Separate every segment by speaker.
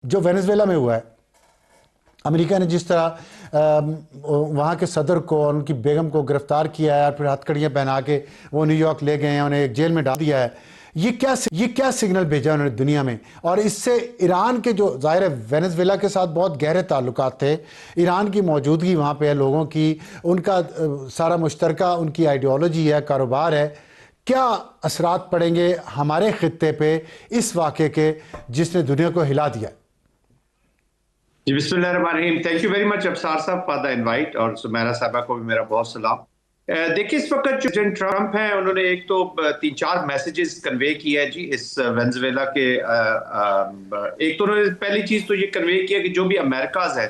Speaker 1: जो वेनेजुएला में हुआ है, अमेरिका ने जिस तरह वहाँ के सदर को और उनकी बेगम को गिरफ्तार किया है और फिर हथकड़ियाँ पहना के वो न्यूयॉर्क ले गए हैं, उन्हें एक जेल में डाल दिया है, ये क्या सिग्नल भेजा उन्होंने दुनिया में। और इससे ईरान के, जो ज़ाहिर है वेनेजुएला के साथ बहुत गहरे ताल्लुकात थे, ईरान की मौजूदगी वहाँ पे है, लोगों की, उनका सारा मुश्तरका उनकी आइडियोलॉजी है, कारोबार है, क्या असरात पड़ेंगे हमारे खित्ते पे इस वाक़े के जिसने दुनिया को हिला दिया।
Speaker 2: जी बिस्मिल्लाहिर्रहमानिर्रहीम। Thank you very much Afsar साहब फॉर द इनवाइट, और सुमेरा साहबा को भी मेरा बहुत सलाम। देखिए, इस वक्त जो प्रेसिडेंट ट्रंप हैं, उन्होंने एक तो 3-4 मैसेजेस कन्वे किया है जी इस वेनेजुएला के। एक तो उन्होंने पहली चीज तो ये कन्वे किया कि जो भी अमेरिकाज है,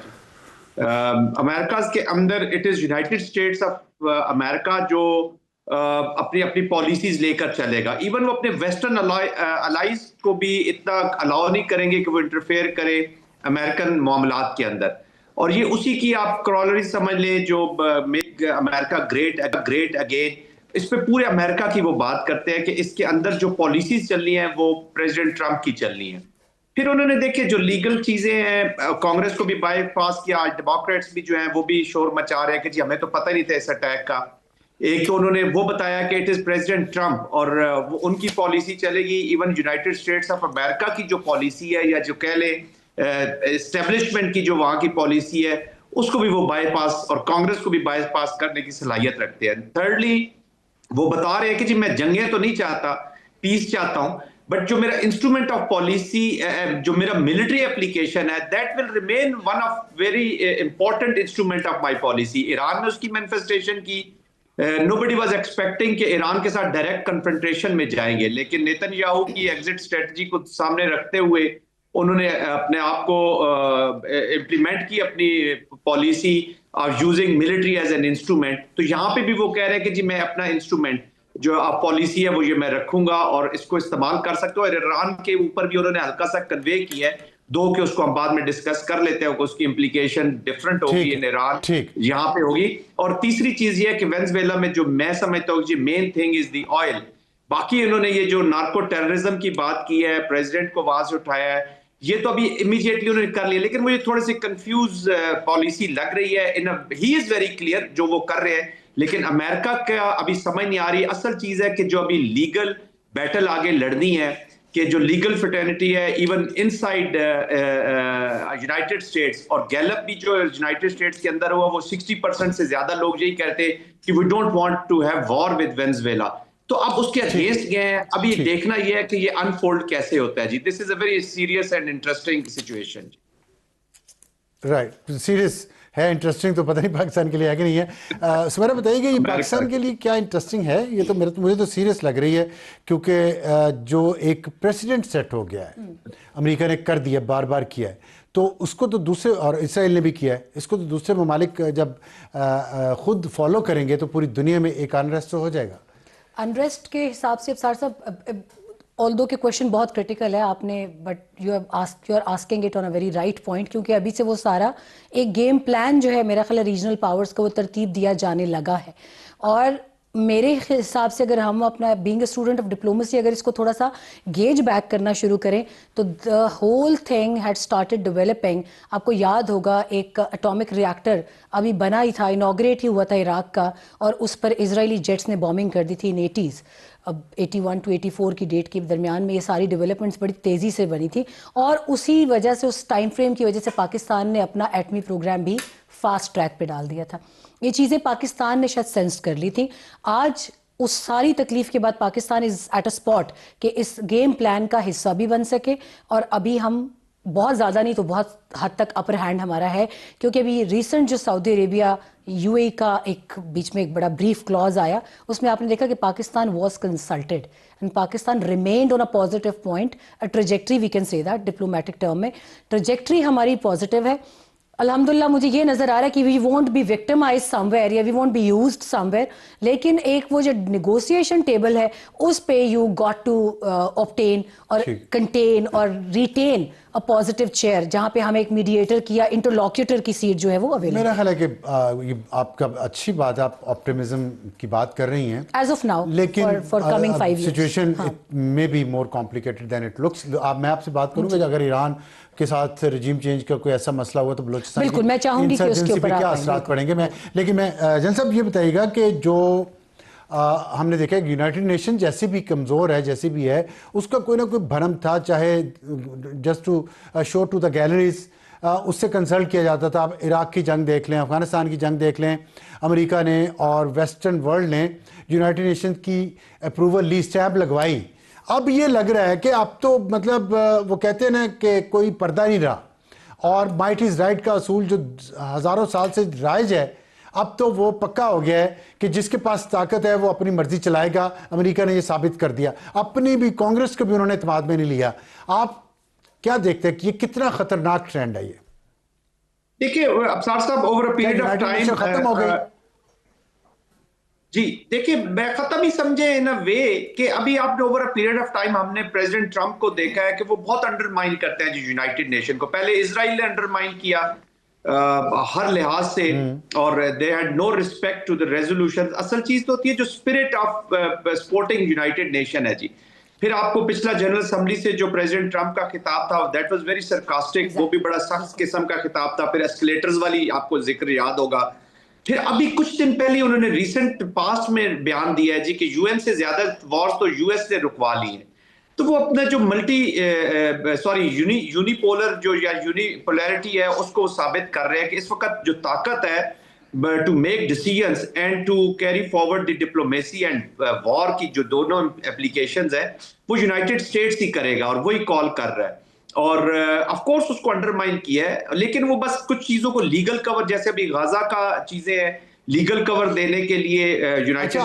Speaker 2: अमेरिकाज के अंदर it is United states of America जो अपनी अपनी पॉलिसीज लेकर चलेगा। इवन वो अपने वेस्टर्न अलाइज को भी इतना अलाउ नहीं करेंगे कि वो इंटरफेयर करे अमेरिकन मामलात के अंदर। और ये उसी की आप क्रॉलरी समझ लें, जो मेक अमेरिका ग्रेट अगेन, इस पे पूरे अमेरिका की वो बात करते हैं कि इसके अंदर जो पॉलिसीज चल रही हैं वो प्रेसिडेंट ट्रंप की चल रही हैं। फिर उन्होंने देखिए जो लीगल चीजें हैं, कांग्रेस को भी बाईपास किया, डेमोक्रेट्स भी जो हैं वो भी शोर मचा रहे हैं कि जी हमें तो पता नहीं था इस अटैक का। एक तो उन्होंने वो बताया कि इट इज प्रेसिडेंट ट्रंप, और वो उनकी पॉलिसी चलेगी। Even United states of America की जो पॉलिसी है, या जो कह ले एस्टेब्लिशमेंट की जो वहां की पॉलिसी है, उसको भी वो बाईपास, और कांग्रेस को भी बाईपास करने की सलाहियत रखते हैं। थर्डली, वो बता रहे हैं कि जी मैं जंगें तो नहीं चाहता, पीस चाहता हूं, बट जो मेरा इंस्ट्रूमेंट ऑफ पॉलिसी, जो मेरा मिलिट्री एप्लीकेशन है, that will remain one of very important instrument of my policy. Iran ने उसकी मैनिफेस्टेशन की। नोबडी वाज एक्सपेक्टिंग कि ईरान के साथ डायरेक्ट कन्फ्रंटेशन में जाएंगे, लेकिन नेतन्याहू की एग्जिट स्ट्रेटजी को सामने रखते हुए उन्होंने अपने आप को इम्प्लीमेंट की, अपनी policy of using military as an instrument. तो यहाँ पे भी वो कह रहे हैं कि जी मैं अपना इंस्ट्रूमेंट जो पॉलिसी है वो ये मैं रखूंगा और इसको इस्तेमाल कर सकते हो। और ईरान के ऊपर भी उन्होंने हल्का सा कन्वे किया है, दो कि उसको हम बाद में डिस्कस कर लेते हैं, उसकी इम्प्लीकेशन डिफरेंट होगी इन ईरान, यहाँ पे होगी। और तीसरी चीज ये है कि वेनेजुएला में जो मैं समझता हूँ main thing is the oil. बाकी इन्होंने ये जो नार्को टेररिज्म की बात की है, प्रेसिडेंट को वहां से उठाया है, ये तो अभी इमीडिएटली उन्होंने कर लिया, लेकिन मुझे थोड़ी सी कंफ्यूज पॉलिसी लग रही है। ही इज वेरी क्लियर जो वो कर रहे हैं, लेकिन अमेरिका का अभी समझ नहीं आ रही। असल चीज है कि जो अभी लीगल बैटल आगे लड़नी है, कि जो लीगल फ्रेटर्निटी है इवन इनसाइड यूनाइटेड स्टेट्स, और गैलप भी जो यूनाइटेड स्टेट्स के अंदर हुआ, वो 60% से ज्यादा लोग यही कहते हैं कि we don't want to have war with Venezuela. तो अब उसके अगेंस्ट गए हैं। अभी देखना यह है कि ये अनफोल्ड कैसे होता है जी। This is a very serious and interesting situation.
Speaker 1: Right, serious है, इंटरेस्टिंग तो पता नहीं पाकिस्तान के लिए है कि नहीं है। सुमेरा बताइए कि ये पाकिस्तान के लिए क्या इंटरेस्टिंग है। ये तो मुझे तो सीरियस लग रही है, क्योंकि जो एक प्रेसिडेंट सेट हो गया है, अमेरिका ने कर दिया, बार बार किया है, तो उसको तो दूसरे, और इसराइल ने भी किया है, इसको तो दूसरे ममालिक जब खुद फॉलो करेंगे तो पूरी दुनिया में एक अनरेस्ट हो जाएगा।
Speaker 3: अनरेस्ट के हिसाब से अफसार साहब, ऑल्दो के क्वेश्चन बहुत क्रिटिकल है आपने, but you are asking it on a very right point, क्योंकि अभी से वो सारा एक गेम प्लान जो है, मेरा ख्याल रीजनल पावर्स को वो तरतीब दिया जाने लगा है। और मेरे हिसाब से अगर हम अपना being a student of diplomacy अगर इसको थोड़ा सा गेज बैक करना शुरू करें, तो the whole thing had started developing. आपको याद होगा एक एटॉमिक रिएक्टर अभी बना ही था, इनॉग्रेट ही हुआ था इराक का, और उस पर इजरायली जेट्स ने बॉम्बिंग कर दी थी इन 80s। अब 81 to 84 की डेट के दरमियान में ये सारी डेवलपमेंट्स बड़ी तेज़ी से बनी थी, और उसी वजह से, उस टाइम फ्रेम की वजह से पाकिस्तान ने अपना एटमी प्रोग्राम भी फास्ट ट्रैक पे डाल दिया था। ये चीज़ें पाकिस्तान ने शायद सेंस कर ली थी। आज उस सारी तकलीफ के बाद Pakistan is at a spot कि इस गेम प्लान का हिस्सा भी बन सके, और अभी हम बहुत ज़्यादा नहीं तो बहुत हद तक अपर हैंड हमारा है, क्योंकि अभी रिसेंट जो सऊदी अरेबिया यूएई का एक बीच में एक बड़ा ब्रीफ क्लॉज आया, उसमें आपने देखा कि Pakistan was consulted and Pakistan remained on a positive point, a trajectory we can say that diplomatic term में। ट्रेजेक्ट्री हमारी पॉजिटिव है अल्हम्दुलिल्लाह। मुझे ये नज़र आ रहा है कि we won't be victimized somewhere या we won't be used somewhere, लेकिन एक वो जो नेगोशिएशन टेबल है उस पे यू गॉट टू ऑब्टेन और कंटेन और रिटेन अ पॉजिटिव चेयर जहां पे हमें एक मीडिएटर की या इंटरलॉक्यूटर की सीट जो है वो अवेलेबल।
Speaker 1: मेरा ख्याल है कि ये आपका अच्छी बात है, आप ऑप्टिमिज्म की बात कर रही हैं
Speaker 3: एज ऑफ नाउ,
Speaker 1: लेकिन
Speaker 3: for coming 5 years
Speaker 1: situation may be more complicated then it looks. मैं आपसे बात करूंगा कि अगर ईरान के साथ रजीम चेंज का कोई ऐसा मसला हुआ तो बलोचिस्तान
Speaker 3: बिल्कुल मैं चाहूंगी कि उसके ऊपर
Speaker 1: क्या असरात पड़ेंगे। लेकिन मैं जन साहब ये बताइएगा कि जो हमने देखा है यूनाइटेड नेशन जैसे भी कमज़ोर है, जैसे भी है, उसका कोई ना कोई भरम था, चाहे just to show to the galleries उससे कंसल्ट किया जाता था। आप इराक की जंग देख लें, अफ़गानिस्तान की जंग देख लें, अमेरिका ने और वेस्टर्न वर्ल्ड ने यूनाइटेड नेशन की अप्रूवल ली, स्टैम्प लगवाई। अब ये लग रहा है कि अब तो मतलब वो कहते हैं ना कि कोई पर्दा नहीं रहा, और माइट इज़ राइट का असूल जो हज़ारों साल से राइज है, अब तो वो पक्का हो गया है कि जिसके पास ताकत है वो अपनी मर्जी चलाएगा। अमेरिका ने ये साबित कर दिया, अपनी भी कांग्रेस को भी उन्होंने इत्मीनान में नहीं लिया। आप क्या देखते हैं कि ये कितना खतरनाक ट्रेंड है? ये
Speaker 2: देखिए अफसार साहब, over a period of time
Speaker 1: खत्म हो गई।
Speaker 2: जी देखिए, मैं खत्म ही समझे इन अ वे कि अभी आपने over a period of time हमने प्रेसिडेंट ट्रंप को देखा है कि वो बहुत अंडरमाइन करते हैं जी यूनाइटेड नेशन को। पहले इजराइल ने अंडरमाइन किया हर लिहाज से, और they had no respect to the resolution. असल चीज तो होती है जो spirit of supporting United Nation है जी। फिर आपको पिछला जनरल असेंबली से जो प्रेसिडेंट ट्रंप का खिताब था, दैट वाज वेरी सरकास्टिक, वो भी बड़ा सख्त किस्म का खिताब था। फिर एस्केलेटर्स वाली आपको जिक्र याद होगा। फिर अभी कुछ दिन पहले उन्होंने रिसेंट पास्ट में बयान दिया है जी कि यूएन से ज्यादा वॉर्स तो यूएस ने रुकवा ली है। तो वो अपना जो यूनिपोलर जो या यूनिपोलैरिटी है उसको साबित कर रहे हैं कि इस वक्त जो ताकत है to make decisions and to carry forward the diplomacy and war की जो दोनों एप्लीकेशंस है वो यूनाइटेड स्टेट्स ही करेगा, और वही कॉल कर रहा है। और ऑफ कोर्स उसको अंडरमाइन किया है, लेकिन वो बस कुछ चीजों को लीगल कवर, जैसे अभी गाजा का चीजें हैं, लीगल कवर देने के लिए यूनाइटेड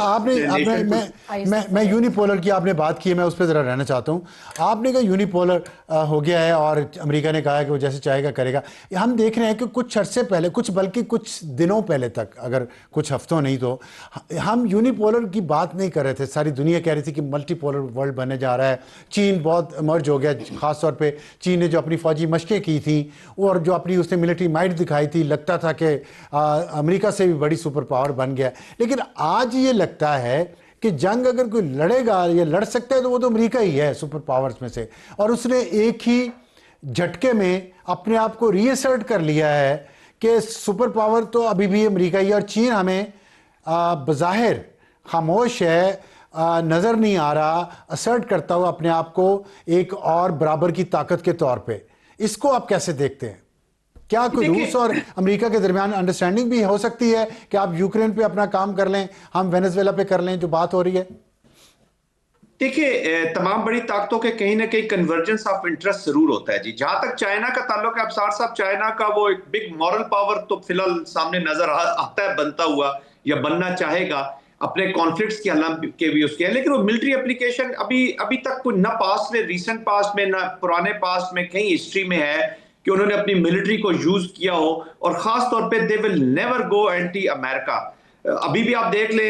Speaker 1: मैं यूनिपोलर की आपने बात की है, मैं उस पर ज़रा रहना चाहता हूँ। आपने कहा यूनिपोलर हो गया है और अमेरिका ने कहा है कि वो जैसे चाहेगा करेगा। हम देख रहे हैं कि कुछ अरसे पहले, बल्कि कुछ दिनों पहले तक, अगर कुछ हफ्तों नहीं तो हम यूनिपोलर की बात नहीं कर रहे थे। सारी दुनिया कह रही थी कि मल्टीपोलर वर्ल्ड बनने जा रहा है। चीन बहुत इमर्ज हो गया, ख़ासतौर पर चीन ने जो अपनी फ़ौजी मशक़ें की थी और जो अपनी उसने मिलिट्री माइट दिखाई थी, लगता था कि अमेरिका से भी बड़ी सुपर पावर बन गया। लेकिन आज ये लगता है कि जंग अगर कोई लड़ेगा या लड़ सकता है तो वो तो अमेरिका ही है सुपर पावर्स में से, और उसने एक ही झटके में अपने आप को रीअसर्ट कर लिया है कि सुपर पावर तो अभी भी अमेरिका ही है। और चीन हमें बज़ाहिर खामोश है, नज़र नहीं आ रहा, असर्ट करता हुआ अपने आप को एक और बराबर की ताकत के तौर पे। इसको आप कैसे देखते हैं? क्या कोई रूस और अमेरिका के दरमियान अंडरस्टैंडिंग भी हो सकती है कि आप यूक्रेन पे अपना काम कर लें, हम वेनेजुएला पे कर लें, जो बात हो रही है?
Speaker 2: देखिए, तमाम बड़ी ताकतों के कहीं ना कहीं कन्वर्जेंस ऑफ इंटरेस्ट जरूर होता है जी। जहां तक चाइना का ताल्लुक है, अफसार साहब, चाइना का वो एक बिग मॉरल पावर तो फिलहाल सामने नजर आता है बनता हुआ, या बनना चाहेगा अपने कॉन्फ्लिक्ट्स के हल के भी उसके हैं। लेकिन वो मिलिट्री एप्लीकेशन अभी तक कोई ना पास्ट में, रिसेंट पास्ट में, ना पुराने पास्ट में कहीं हिस्ट्री में है कि उन्होंने अपनी मिलिट्री को यूज किया हो। और खास तौर पे they will never go anti America. अभी भी आप देख ले,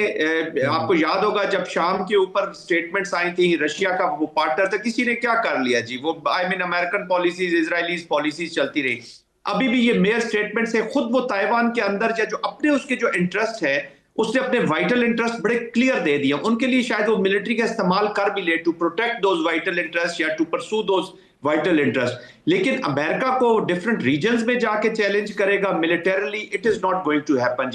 Speaker 2: आपको याद होगा जब शाम के ऊपर स्टेटमेंट्स आई थी, रशिया का वो पार्टनर था, किसी ने क्या कर लिया जी, वो अमेरिकन पॉलिसीज, इजरायली पॉलिसीज चलती रही। अभी भी ये मेयर स्टेटमेंट से खुद वो ताइवान के अंदर जो अपने उसके जो इंटरेस्ट है, उसने अपने वाइटल इंटरेस्ट बड़े क्लियर दे दिए। उनके लिए शायद वो मिलिट्री का इस्तेमाल कर भी ले to protect those vital interest या to pursue those vital interest. लेकिन अमेरिका को डिफरेंट रीजन्स में जाके चैलेंज करेगा militarily, it is not going to happen ji.